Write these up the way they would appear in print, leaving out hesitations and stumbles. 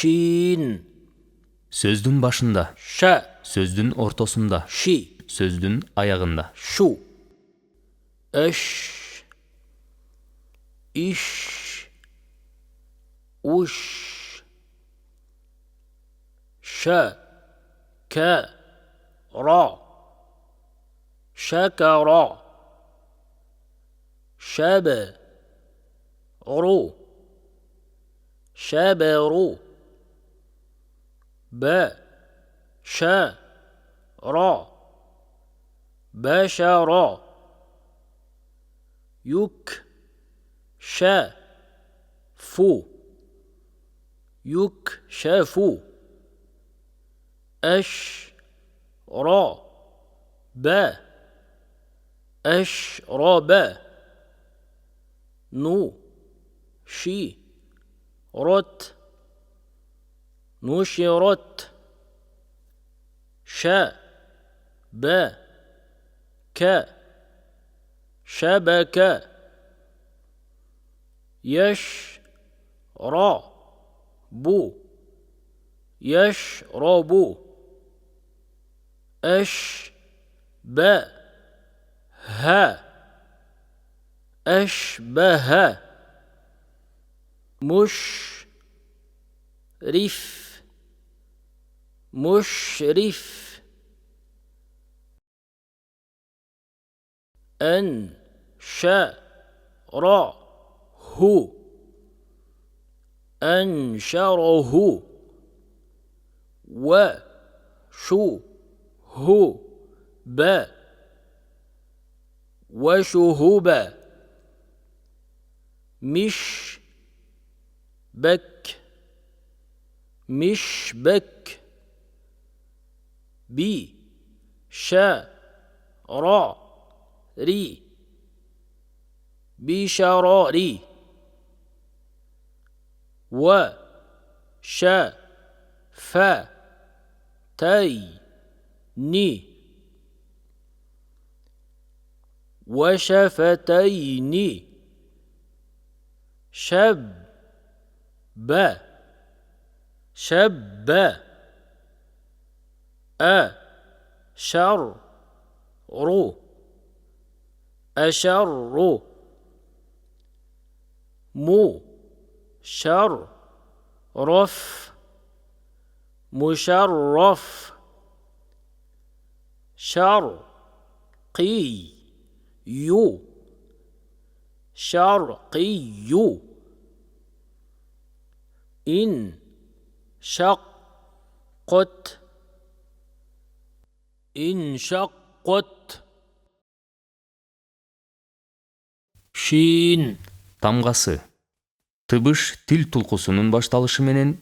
Şin. Сөздүн башында, Şa. сөздүн ортосунда, Şi. сөздүн аягында. Şu. Eş. İş. Uş. Şa. Ka. Ra. Şakara. Şabe. Ru. Şaberu. Ba. Şa. Ra. Başara. Yuk. Şa. Fu. Yuk. Şafu. Eş. Ra. Ba. Eş. Ra. Ba. Nu. Şi. Rot. نشرت شا با كا شبك يش را بو يشرب أش با ها أشبه مشرف مشرف أنشره أنشره وشهب وشهب مشبك مشبك بي شا را ري بشراري و شا فا تي ني وشفتين شب شب أشر رو أشر مو شر رف مشرف شرقي يو شرقي إن شقت انشقت شين Тамгасы. Тыбыш тил тулкусунун башталышы менен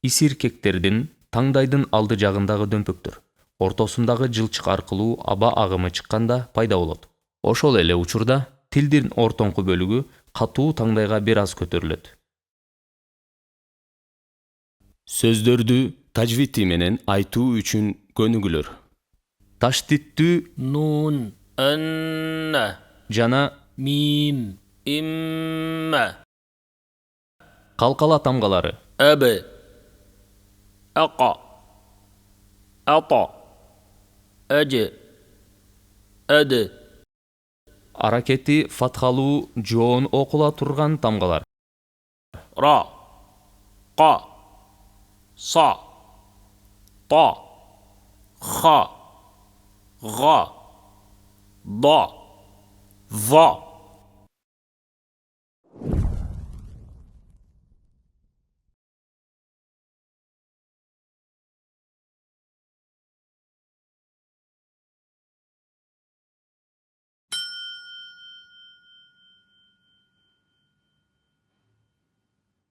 исиркектердин таңдайдын алды жагындагы дөмпөктөр ортосундагы жылчык аркылуу аба агымы чыкканда пайда болот. Ошол эле учурда тилдин ортоңку бөлүгү катуу таңдайга бир аз көтөрүлөт. Сөздөрдү тажвити менен айтуу үчүн көнүгүлөр. Таштиттүү نون أن жана ميم إما калкала тамгалары. أب أقا أطا أج أد Аракети фатхалуу жоон окула турган тамгалар. را قا صا طا خا غا ضا ظا